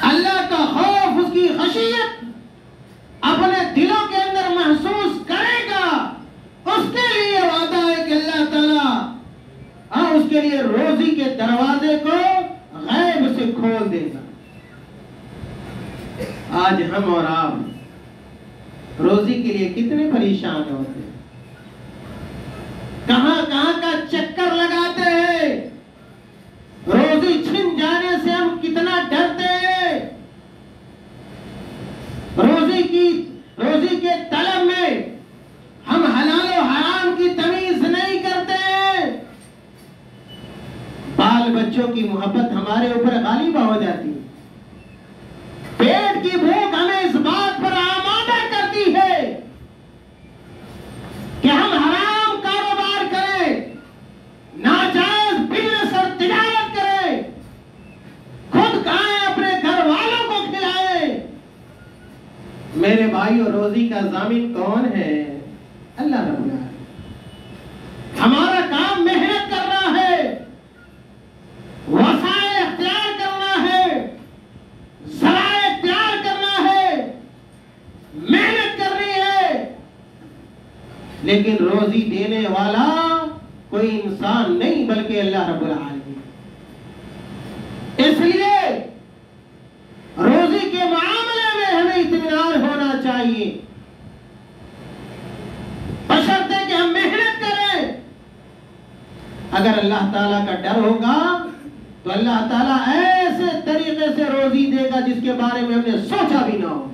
اللہ کا خوف، اس کی خشیت اپنے دلوں کے اندر محسوس کرے گا، اس کے لیے وعدہ ہے کہ اللہ تعالیٰ اس کے لیے روزی کے دروازے کو غیب سے کھول دے گا۔ آج ہم اور آپ روزی کے لیے کتنے پریشان ہوتے ہیں، کہاں کہاں کا چکر لگاتے ہیں، روزی چھن جانے سے ہم کتنا ڈرتے ہیں، روزی کے طلب میں ہم حلال و حرام کی تمیز نہیں کرتے، بال بچوں کی محبت ہمارے اوپر غالب ہو جاتی ہے، پیٹ کی بھوک ہمیں اس بات پر آمادہ کرتی ہے کہ ہم حرام کاروبار کریں، ناجائز بزنس اور تجارت کریں، خود کھائیں، اپنے گھر والوں کو کھلائیں۔ میرے بھائیو، روزی کا ضامن کون ہے؟ اللہ رب العالمین۔ ہمارا کام محنت کرنا ہے، وسائل اختیار کرنا ہے، ذرائع اختیار کرنا ہے، محنت کرنی ہے، لیکن روزی دینے والا کوئی انسان نہیں بلکہ اللہ رب العالمین۔ اس لیے روزی کے معاملے میں ہمیں اطمینان ہونا چاہیے، بشرطے کہ ہم محنت کریں۔ اگر اللہ تعالیٰ کا ڈر ہوگا تو اللہ تعالیٰ ایسے طریقے سے روزی دے گا جس کے بارے میں ہم نے سوچا بھی نہ ہوگا۔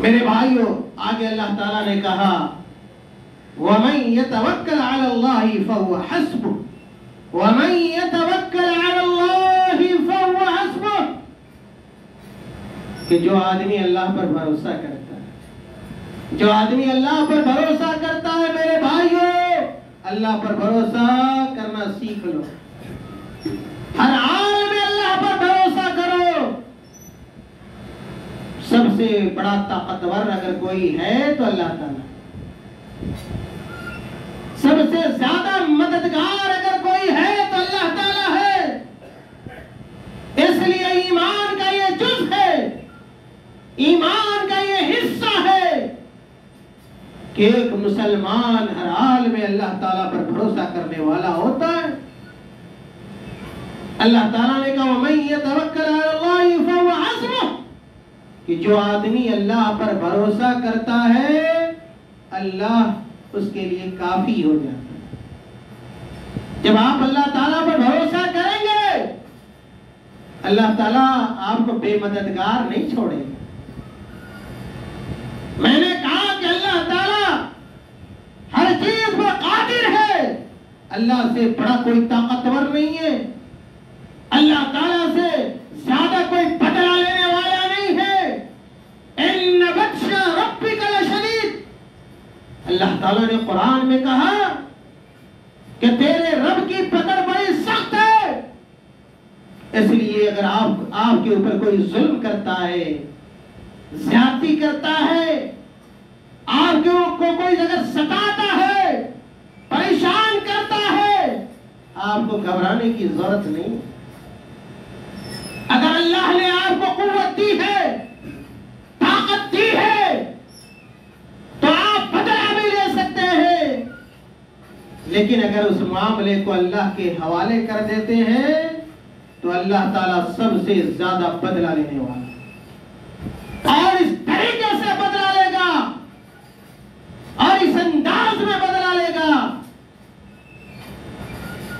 میرے بھائیوں، آگے اللہ تعالیٰ نے کہا وَمَن يَتَوَكَّلْ عَلَى اللَّهِ فَهُوَ حَسْبُهُ وَمَن يَتَوَكَّلْ عَلَى اللَّهِ فَهُوَ حَسْبُهُ، کہ جو آدمی اللہ پر بھروسہ کرتا ہے، جو آدمی اللہ پر بھروسہ کرتا ہے، میرے بھائیوں اللہ پر بھروسہ کرنا سیکھ لو، ہر حال میں اللہ پر بھروسہ کرو۔ سب سے بڑا طاقتور اگر کوئی ہے تو اللہ تعالیٰ، سب سے زیادہ مددگار اگر کوئی ہے تو اللہ تعالیٰ ہے۔ اس لیے ایمان کا یہ جز ہے، ایمان کا یہ حصہ ہے کہ ایک مسلمان ہر حال میں اللہ تعالیٰ پر بھروسہ کرنے والا ہوتا ہے۔ اللہ تعالیٰ نے کہا وَمَن يَتَوَكَّلْ عَلَى اللَّهِ فَهُوَ حَسْبُهُ، کہ جو آدمی اللہ پر بھروسہ کرتا ہے اللہ اس کے لیے کافی ہو جاتا ہے۔ جب آپ اللہ تعالیٰ پر بھروسہ کریں گے اللہ تعالیٰ آپ کو بے مددگار نہیں چھوڑے گا۔ میں نے کہا کہ اللہ تعالیٰ ہر چیز پر قادر ہے، اللہ سے بڑا کوئی طاقتور نہیں ہے، اللہ تعالیٰ سے زیادہ کوئی بدلہ لینے والا نہیں ہے۔ اِنَّ بَطْشَ رَبِّكَ لَشَدِيدٌ، اللہ تعالیٰ نے قرآن میں کہا کہ تیرے رب کی پکڑ بڑی سخت ہے۔ اس لیے اگر آپ کے اوپر کوئی ظلم کرتا ہے، زیادتی کرتا ہے، آپ کو کوئی اگر ستاتا ہے، پریشان کرتا ہے، آپ کو گھبرانے کی ضرورت نہیں۔ اگر اللہ نے آپ کو قوت دی ہے، طاقت دی ہے، تو آپ بدلہ بھی لے سکتے ہیں، لیکن اگر اس معاملے کو اللہ کے حوالے کر دیتے ہیں تو اللہ تعالیٰ سب سے زیادہ بدلہ لینے والا اور اس طریقے سے بدلہ لے گا اور اس انداز میں بدلہ لے گا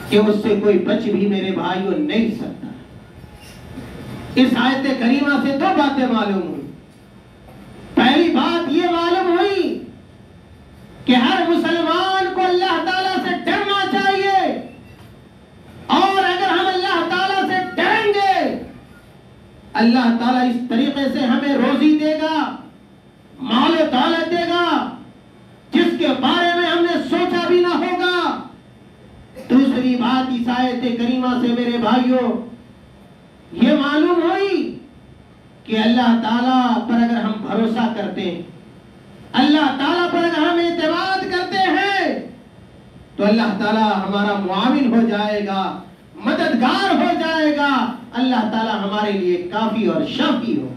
کہ اس سے کوئی بچ بھی میرے بھائیوں نہیں سکتا۔ اس آیت کریمہ سے دو باتیں معلوم ہوئی۔ پہلی بات یہ معلوم ہوئی کہ ہر مسلمان کو اللہ تعالیٰ سے ڈرنا چاہیے، اور اگر ہم اللہ تعالیٰ سے ڈریں گے اللہ تعالیٰ اس طریقے سے ہمیں روزی دے گا، مال و دولت دے گا جس کے بارے میں ہم نے سوچا بھی نہ ہوگا۔ دوسری بات اس آیت کریمہ سے میرے بھائیوں یہ معلوم ہوئی کہ اللہ تعالیٰ پر اگر ہم بھروسہ کرتے ہیں، اللہ تعالیٰ پر اگر ہم اعتماد کرتے ہیں تو اللہ تعالیٰ ہمارا معاون ہو جائے گا، مددگار ہو جائے گا، اللہ تعالی ہمارے لیے کافی اور شافی ہو۔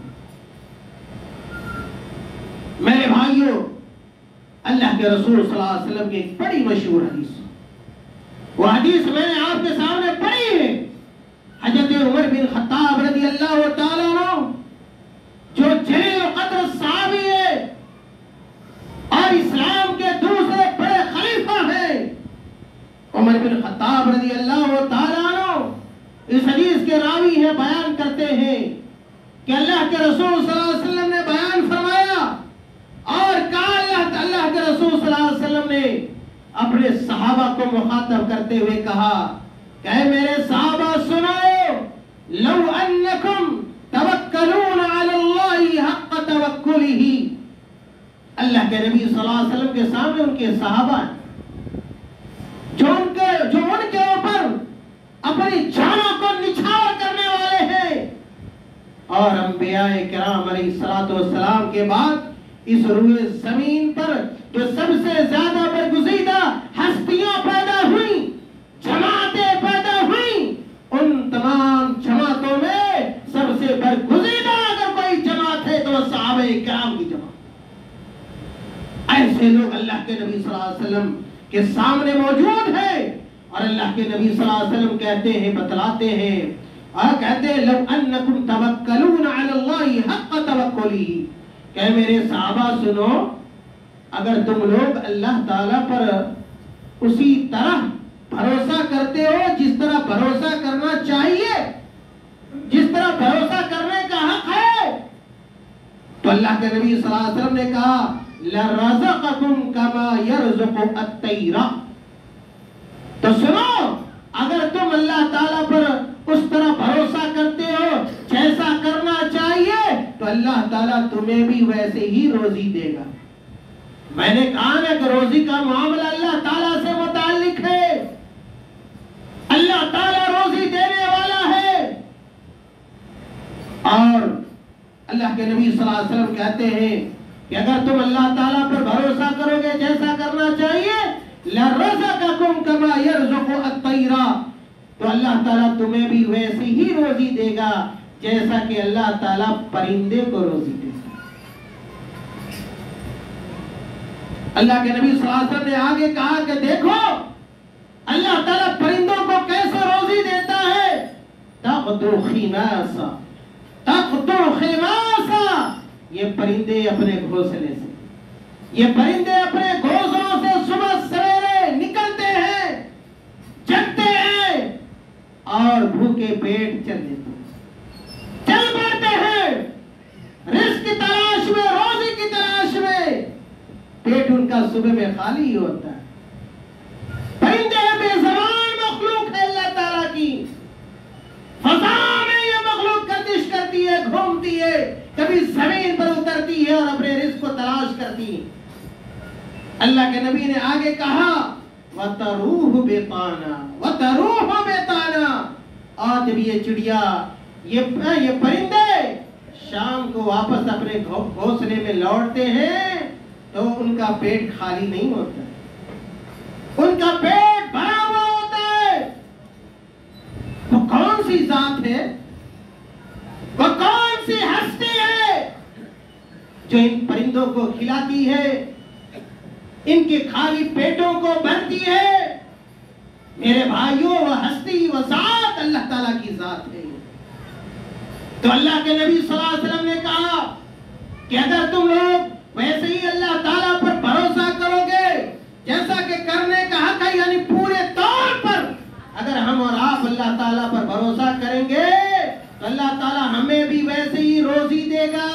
میرے بھائیوں، اللہ کے رسول صلی اللہ علیہ وسلم کی ایک بڑی مشہور حدیث، وہ حدیث میں نے آپ کے سامنے پڑھی ہے۔ حضرت عمر بن خطاب رضی اللہ تعالیٰ عنہ جو جلیل قدر صحابی ہے اور اسلام کے دوسرے بڑے خلیفہ ہیں، عمر بن خطاب رضی اللہ تعالیٰ عنہ اس حدیث کے راوی ہیں، بیان کرتے ہیں کہ اللہ کے رسول صلی اللہ علیہ وسلم نے بیان فرمایا اور کہا، اللہ کے رسول صلی اللہ علیہ وسلم نے اپنے صحابہ کو مخاطب کرتے ہوئے کہا کہ اے میرے صحابہ سنو، لو انکم توکلون علی اللہ حق توکلہ۔ اللہ کے نبی صلی اللہ علیہ وسلم کے سامنے ان کے صحابہ ہیں جو ان کے اوپر اپنی جانوں کو نچھاور کرنے والے ہیں، اور انبیاء کرام علیہ الصلوۃ والسلام کے بعد اس روئے زمین پر جو سب سے زیادہ برگزیدہ ہستیاں پیدا ہوئیں، جماعتیں پیدا ہوئیں، ان تمام جماعتوں میں سب سے برگزیدہ اگر کوئی جماعت ہے تو وہ صحابہ کرام کی جماعت۔ ایسے لوگ اللہ کے نبی صلی اللہ علیہ وسلم کے سامنے موجود ہیں، اور اللہ کے نبی صلی اللہ علیہ وسلم کہتے ہیں، بتلاتے ہیں اور کہتے ہیں، لو انکم توکلون علی اللہ حق توکلہ، کہ میرے صحابہ سنو، اگر تم لوگ اللہ تعالیٰ پر اسی طرح بھروسہ کرتے ہو جس طرح بھروسہ کرنا چاہیے، جس طرح بھروسہ کرنے کا حق ہے، تو اللہ کے نبی صلی اللہ علیہ وسلم نے کہا لَرَزَقَكُمْ كَمَا يَرْزُقُ الطَّيْرَ۔ تو سنو، اگر تم اللہ تعالیٰ پر اس طرح بھروسہ کرتے ہو جیسا کرنا چاہیے تو اللہ تعالیٰ تمہیں بھی ویسے ہی روزی دے گا۔ میں نے کہا نا کہ روزی کا معاملہ اللہ تعالیٰ سے متعلق ہے، اللہ تعالیٰ روزی دینے والا ہے، اور اللہ کے نبی صلی اللہ علیہ وسلم کہتے ہیں کہ اگر تم اللہ تعالیٰ پر بھروسہ کرو گے جیسا کرنا چاہیے، لَرَزَقَكُمْ كَمَا يَرْزُقُ الطَّيْرَ، تو اللہ تعالیٰ تمہیں بھی ویسے ہی روزی دے گا جیسا کہ اللہ تعالیٰ پرندے کو روزی دے گا۔ اللہ کے نبی صلی اللہ علیہ وسلم نے آگے کہا کہ دیکھو اللہ تعالیٰ پرندوں کو کیسے روزی دیتا ہے، تَغْدُو خِمَاسًا، تَغْدُو خِمَاسًا، یہ پرندے اپنے گھونسلے سے، یہ پرندے اپنے گھونسلوں سے صبح سویرے نکلتے ہیں، جگتے ہیں اور بھوکے پیٹ چل دیتے ہیں، چل پڑتے ہیں رزق کی تلاش میں، روزی کی تلاش میں، پیٹ ان کا صبح میں خالی ہوتا ہے۔ پرندے بے زبان مخلوق ہے اللہ تعالیٰ کی، فضا میں یہ مخلوق گردش کرتی ہے، گھومتی ہے، کبھی زمین پر اترتی ہے اور اپنے رزق کو تلاش کرتی ہے۔ اللہ کے نبی نے آگے کہا وَتَرُوهُ بِطَانًا، وَتَرُوهُ بِطَانًا، اور جب یہ چڑیا، یہ پرندے شام کو واپس اپنے گھونسلے میں لوٹتے ہیں تو ان کا پیٹ خالی نہیں ہوتا، ان کا پیٹ بھرا ہوا ہوتا ہے۔ وہ کون سی ذات ہے، وہ کون سی ہستی ہے جو ان پرندوں کو کھلاتی ہے، ان کے خالی پیٹوں کو بھرتی ہے؟ میرے بھائیوں، وہ ہستی، وہ ذات اللہ تعالیٰ کی ذات ہے۔ تو اللہ کے نبی صلی اللہ علیہ وسلم نے کہا کہ اگر تم لوگ ویسے ہی اللہ تعالیٰ پر بھروسہ کرو گے جیسا کہ کرنے کا حق ہے، یعنی پورے طور پر اگر ہم اور آپ اللہ تعالیٰ پر بھروسہ کریں گے تو اللہ تعالیٰ ہمیں بھی ویسے ہی روزی دے گا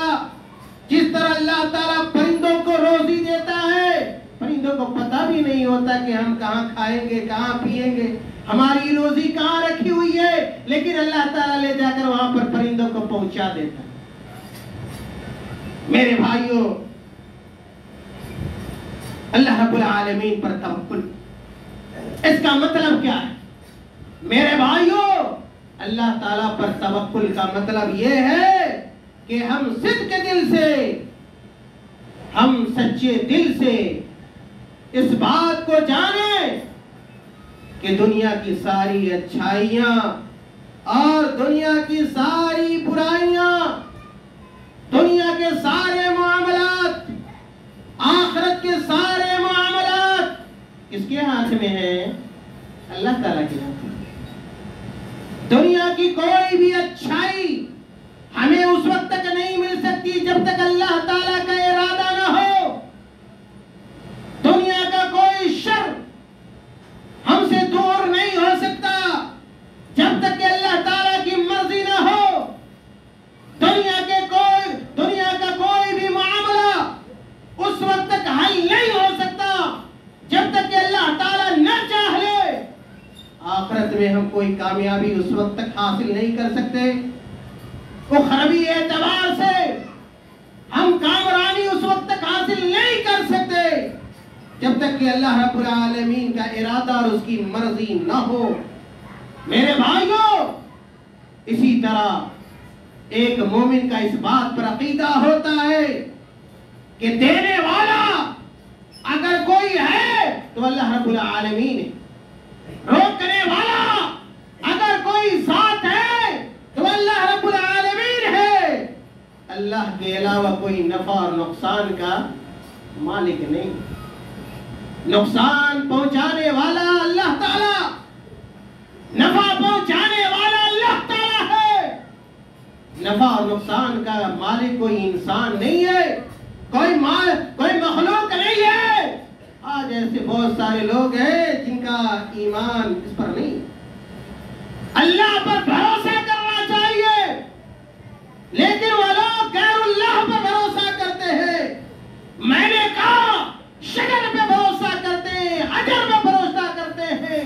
جس طرح اللہ تعالیٰ پرندوں کو روزی دیتا ہے۔ پرندوں کو پتہ بھی نہیں ہوتا کہ ہم کہاں کھائیں گے، کہاں پیئیں گے، ہماری روزی کہاں رکھی ہوئی ہے، لیکن اللہ تعالیٰ لے جا کر وہاں پر پرندوں کو پہنچا دیتا ہے۔ میرے بھائیوں، اللہ رب العالمین پر توکل، اس کا مطلب کیا ہے؟ میرے بھائیوں، اللہ تعالیٰ پر توکل کا مطلب یہ ہے کہ ہم صدق دل سے، ہم سچے دل سے اس بات کو جانیں کہ دنیا کی ساری اچھائیاں اور دنیا کی تعالیٰ کی جانتے ہیں۔ دنیا کی کوئی بھی اچھائی ہمیں اس وقت تک نہیں مل سکتی جب تک اللہ تعالیٰ کا ارادہ نہ ہو۔ دنیا کا کوئی شر ہم سے دور نہیں ہو سکتا جب تک کہ اللہ تعالیٰ کی مرضی نہ ہو۔ دنیا کا کوئی بھی معاملہ اس وقت تک حل نہیں ہو سکتا جب تک کہ اللہ تعالیٰ نہ چاہ لے۔ آخرت میں ہم کوئی کامیابی اس وقت تک حاصل نہیں کر سکتے، اخروی اعتبار سے ہم کامرانی اس وقت تک حاصل نہیں کر سکتے جب تک کہ اللہ رب العالمین کا ارادہ اور اس کی مرضی نہ ہو۔ میرے بھائیوں، اسی طرح ایک مومن کا اس بات پر عقیدہ ہوتا ہے کہ دینے والا اگر کوئی ہے تو اللہ رب العالمین ہے، روکنے والا اگر کوئی ذات ہے تو اللہ رب العالمین ہے۔ اللہ کے علاوہ کوئی نفع اور نقصان کا مالک نہیں۔ نقصان پہنچانے والا اللہ تعالیٰ، نفع پہنچانے والا اللہ تعالیٰ ہے۔ نفع اور نقصان کا مالک کوئی انسان نہیں ہے، کوئی مخلوق نہیں ہے۔ آج ایسے بہت سارے لوگ ہیں جن کا ایمان اس پر نہیں۔ اللہ پر بھروسہ کرنا چاہیے، لیکن وہ لوگ غیر اللہ پر بھروسہ کرتے ہیں۔ میں نے کہا شجر پہ بھروسہ کرتے ہیں، حجر پہ بھروسہ کرتے ہیں،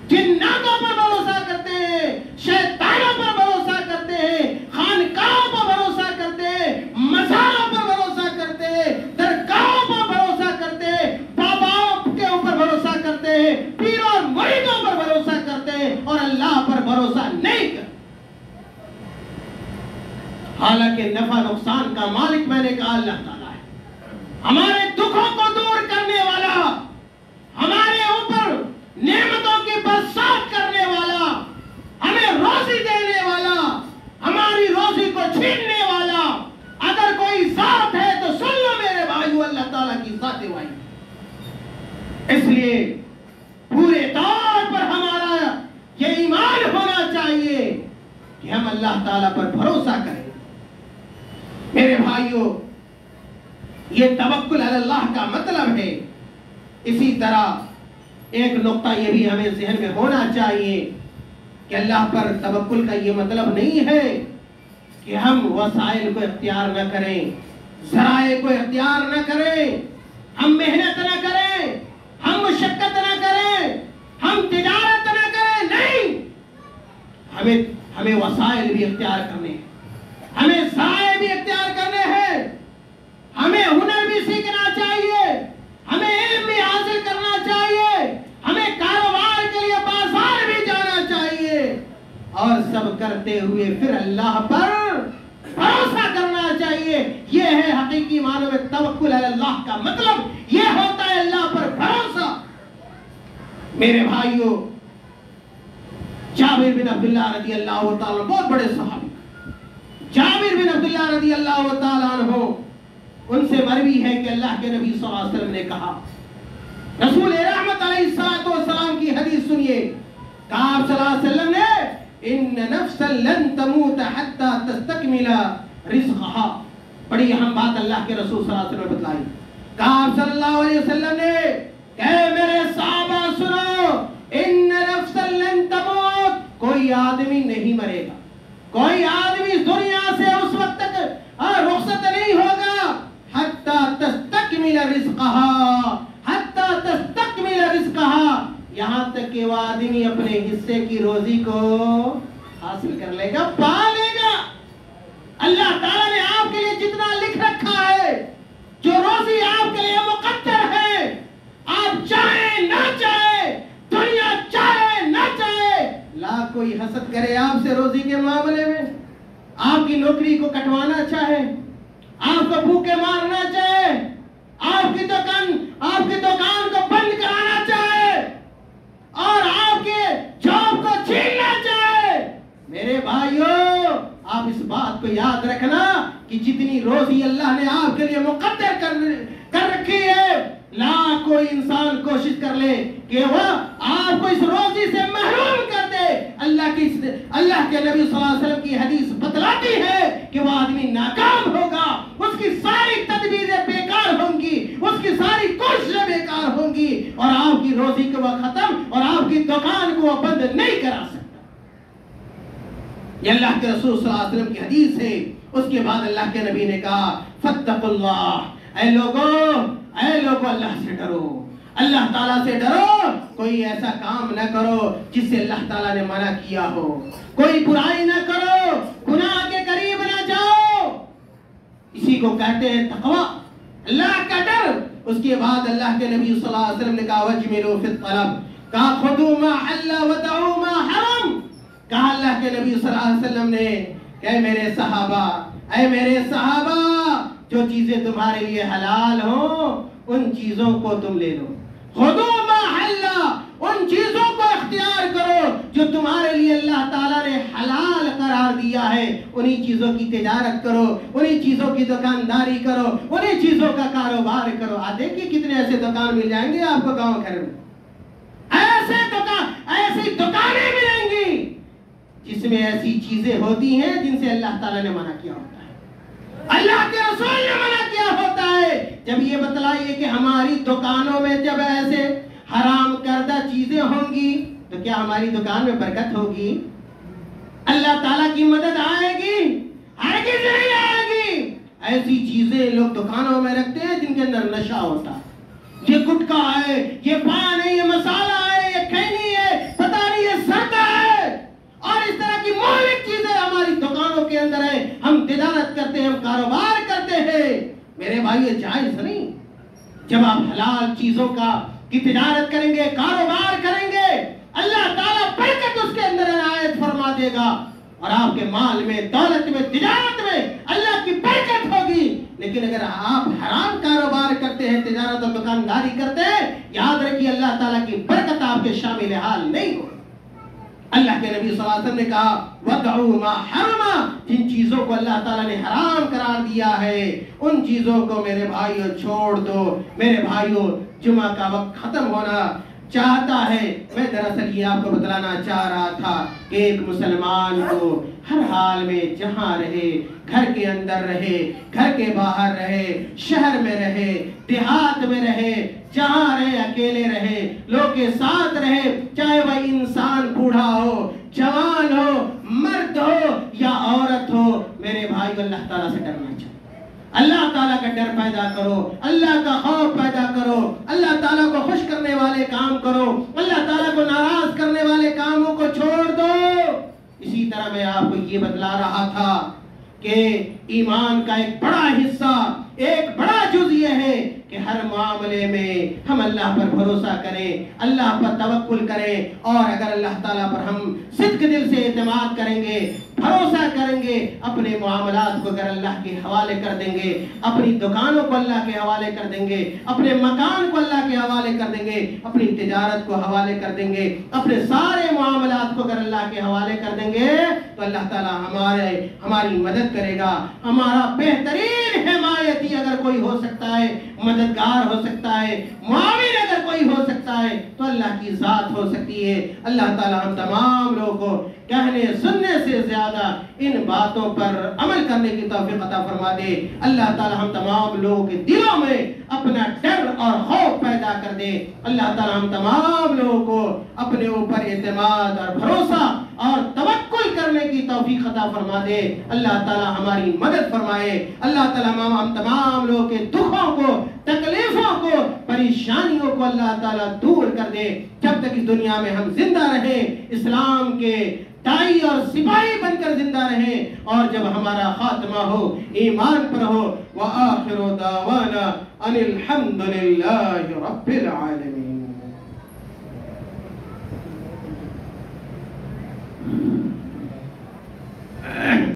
جناتوں پر بھروسہ کرتے ہیں، شیطانوں پر بھروسہ کرتے ہیں، خانقاہوں پر بھروسہ کرتے ہیں، مزاروں پر بھروسہ کرتے ہیں، درگاہوں پر بھروسہ کرتے ہیں، باباؤں کے اوپر بھروسہ کرتے ہیں، پیروں اور مریدوں پر بھروسہ کرتے ہیں اور اللہ پر بھروسہ نہیں کرتے۔ حالانکہ نفع نقصان کا مالک میں نے کہا اللہ تعالیٰ ہے، ہمارے دکھوں کو دور کرنے والا، ہمارے اوپر نعمتوں کی برسات کرنے والا، ہمیں روزی دینے والا، ہماری روزی کو چھیننے والا اگر کوئی ذات ہے تو سن لو میرے بھائیو، اللہ تعالیٰ کی ذات واحد۔ اس لیے پورے طور پر ہمارا یہ ایمان ہونا چاہیے کہ ہم اللہ تعالیٰ پر بھروسہ کریں۔ میرے بھائیو، یہ توکل علی اللہ کا مطلب ہے۔ اسی طرح ایک نقطہ یہ بھی ہمیں ذہن میں ہونا چاہیے کہ اللہ پر توکل کا یہ مطلب نہیں ہے کہ ہم وسائل کو اختیار نہ کریں، ذرائع کو اختیار نہ کریں، ہم محنت نہ کریں، ہم مشقت نہ کریں، ہم تجارت نہ کریں۔ نہیں، ہمیں وسائل بھی اختیار کرنے ہیں، ہمیں ذرائع بھی اختیار کرنے ہیں، ہمیں ہنر بھی سیکھنا چاہیے، ہمیں علم بھی حاصل کرنا چاہیے، ہمیں کاروبار کے لیے بازار بھی جانا چاہیے، اور سب کرتے ہوئے پھر اللہ پر بھروسہ کرنا چاہیے۔ یہ ہے حقیقی معنی میں توکل علی اللہ کا مطلب، یہ ہوتا ہے اللہ پر بھروسہ۔ میرے بھائیو، جابر بن عبداللہ رضی اللہ تعالیٰ، بہت بڑے صحابی، جابر بن عبداللہ رضی اللہ تعالیٰ عنہ، ان سے مروی ہے کہ اللہ کے نبی صلی اللہ علیہ وسلم نے کہا، رسول رحمت علیہ السلام کی حدیث سنیے، کہا آپ صلی اللہ علیہ وسلم نے، ان نفسا لن تموت حتی تستکمل رزقها۔ بڑی اہم بات اللہ کے رسول صلی اللہ علیہ وسلم نے بتلائی۔ کہا آپ صلی اللہ علیہ وسلم نے کہ میرے صحابہ سنو، ان نفسا لن تموت، کوئی آدمی نہیں مرے گا، کوئی آدمی دنیا سے اس وقت تک رخصت نہیں ہوگا حتی تستکمل رزقها، حتی تستکمل رزقها، یہاں تک کہ وہ آدمی اپنے حصے کی روزی کو حاصل کر لے گا، پا لے گا۔ اللہ تعالیٰ نے آپ کے لیے جتنا لکھ رکھا ہے، جو روزی آپ کے لیے مقدر ہے، آپ چاہیں نہ چاہیں، دنیا چاہے نہ چاہے، لاکھ کوئی حسد کرے آپ سے روزی کے معاملے میں، آپ کی نوکری کو کٹوانا چاہے، آپ کو بھوکے مارنا چاہے، آپ کی دکان کو بند کرانا چاہے، اور آپ کے جاب کو چھیننا چاہے، میرے بھائیو، آپ اس بات کو یاد رکھنا کہ جتنی روزی اللہ نے آپ کے لیے مقدر کر رکھی ہے، لاکھ کوئی انسان کوشش کر لے کہ وہ آپ کو اس روزی سے محروم کر دے، اللہ کے نبی صلی اللہ علیہ وسلم کی حدیث بتلاتی ہے کہ وہ آدمی ناکام ہوگا، اس کی ساری تدبیریں بیکار ہوں گی، اس کی ساری کوششیں بیکار ہوں گی، اور آپ کی روزی کو وہ ختم اور آپ کی دکان کو وہ بند نہیں کرا سکتا۔ یہ اللہ کے رسول صلی اللہ علیہ وسلم کی حدیث ہے۔ اس کے بعد اللہ کے نبی نے کہا فاتقوا اللہ، اے لوگوں اللہ سے ڈرو، اللہ تعالیٰ سے ڈرو، کوئی ایسا کام نہ کرو جس سے اللہ تعالیٰ نے منع کیا ہو، کوئی برائی نہ کرو، گناہ کے قریب نہ جاؤ، اسی کو کہتے ہیں تقوی، اللہ کا ڈر۔ اس کے بعد اللہ کے نبی صلی اللہ علیہ وسلم نے کہا وَاجْمِلُوا فِي الطَّلَبِ، کہا خُذُوا مَا حَلَّ وَدَعُوا مَا حَرَمَ، کہا اللہ کے نبی صلی اللہ علیہ وسلم نے کہ اے میرے صحابہ جو چیزیں تمہارے لیے حلال ہوں ان چیزوں کو تم لے لو، خُذُوا مَا حَلَّ، ان چیزوں کو اختیار کرو جو تمہارے لیے اللہ تعالیٰ نے حلال قرار دیا ہے، انہی چیزوں کی تجارت کرو، انہی چیزوں کی دکانداری کرو، انہی چیزوں کا کاروبار کرو۔ دیکھیے کتنے ایسے دکان مل جائیں گے آپ کو گاؤں گھر میں، ایسی دکانیں ملیں گی جس میں ایسی چیزیں ہوتی ہیں جن سے اللہ تعالیٰ نے منع کیا ہوتا ہے، اللہ کے رسول نے منع کیا ہوتا ہے۔ جب یہ بتلائیے کہ ہماری دکانوں میں جب ایسے حرام کردہ چیزیں ہوں گی تو کیا ہماری دکان میں برکت ہوگی؟ اللہ تعالیٰ کی مدد آئے گی؟ ہرگز نہیں آئے گی۔ ایسی چیزیں لوگ دکانوں میں رکھتے ہیں جن کے اندر نشہ ہوتا ہے، یہ گٹکا ہے، یہ پان ہے، یہ مسالہ ہے، یہ کھینی ہے، پتہ نہیں یہ سردا ہے، اور اس طرح کی مہلک چیزیں ہماری دکانوں کے اندر ہیں، ہم تجارت کرتے ہیں، ہم کاروبار کرتے ہیں۔ میرے بھائی یہ جائز نہیں۔ جب آپ حلال چیزوں کی تجارت کریں گے، کاروبار کریں گے، اللہ تعالیٰ برکت اس کے اندر عنایت فرما دے گا، اور آپ کے مال میں، دولت میں، تجارت میں اللہ کی برکت ہوگی۔ لیکن اگر آپ حرام کاروبار کرتے ہیں، تجارت اور دکانداری کرتے ہیں، یاد رکھیے اللہ تعالیٰ کی برکت آپ کے شامل حال نہیں ہوگی۔ اللہ کے نبی صلی اللہ علیہ وسلم نے کہا وَدْعُوا مَا حَرَمَ، جن چیزوں کو اللہ تعالیٰ نے حرام قرار دیا ہے ان چیزوں کو میرے بھائیوں چھوڑ دو۔ میرے بھائیوں جمعہ کا وقت ختم ہونا چاہتا ہے، میں دراصل یہ آپ کو بتلانا چاہ رہا تھا کہ ایک مسلمان کو ہر حال میں جہاں رہے، گھر کے اندر رہے، گھر کے باہر رہے، شہر میں رہے، دیہات میں رہے، جہاں رہے اکیلے رہے، لوگ کے ساتھ رہے، چاہے وہ انسان بوڑھا ہو، جوان ہو، مرد ہو یا عورت ہو، میرے بھائی اللہ تعالیٰ سے ڈرنا چاہیے۔ اللہ تعالیٰ کا ڈر پیدا کرو، اللہ کا خوف پیدا کرو، اللہ تعالیٰ کو خوش کرنے والے کام کرو، اللہ تعالیٰ کو ناراض کرنے والے کاموں کو چھوڑ دو۔ اسی طرح میں آپ کو یہ بتلا رہا تھا کہ ایمان کا ایک بڑا حصہ، ایک بڑا جز یہ ہے کہ ہر معاملے میں ہم اللہ پر بھروسہ کریں، اللہ پر توکل کریں، اور اگر اللہ تعالیٰ پر ہم صدق دل سے اعتماد کریں گے، بھروسہ کریں گے، اپنے معاملات کو اگر اللہ کے حوالے کر دیں گے، اپنی دکانوں کو اللہ کے حوالے کر دیں گے، اپنے مکان کو اللہ کے حوالے کر دیں گے، اپنی تجارت کو حوالے کر دیں گے، اپنے سارے معاملات کو اگر اللہ کے حوالے کر دیں گے تو اللہ تعالیٰ ہماری مدد کرے گا۔ ہمارا بہترین حمایتی اگر کوئی ہو سکتا ہے، مددگار ہو سکتا ہے، معاون اگر کوئی ہو سکتا ہے تو اللہ کی ذات ہو سکتی ہے۔ اللہ تعالیٰ ہم تمام لوگوں کو کہنے سننے سے زیادہ ان باتوں پر عمل کرنے کی توفیق عطا فرما دے۔ اللہ تعالیٰ ہم تمام لوگوں کے دلوں میں اپنا ڈر اور خوف پیدا کر دے۔ اللہ تعالیٰ ہم تمام لوگوں کو اپنے اوپر اعتماد اور بھروسہ اور توکل کرنے کی توفیق عطا فرما دے۔ اللہ تعالیٰ ہماری مدد فرمائے۔ اللہ تعالیٰ ہم تمام لوگوں کے دکھوں کو، تکلیفوں کو، پریشانیوں کو اللہ تعالیٰ دور کر دے۔ جب تک اس دنیا میں ہم زندہ رہیں، اسلام کے دائی اور سپاہی بن کر زندہ رہیں، اور جب ہمارا خاتمہ ہو ایمان پر ہو۔ وآخر دعوانا ان الحمد للہ رب العالمین۔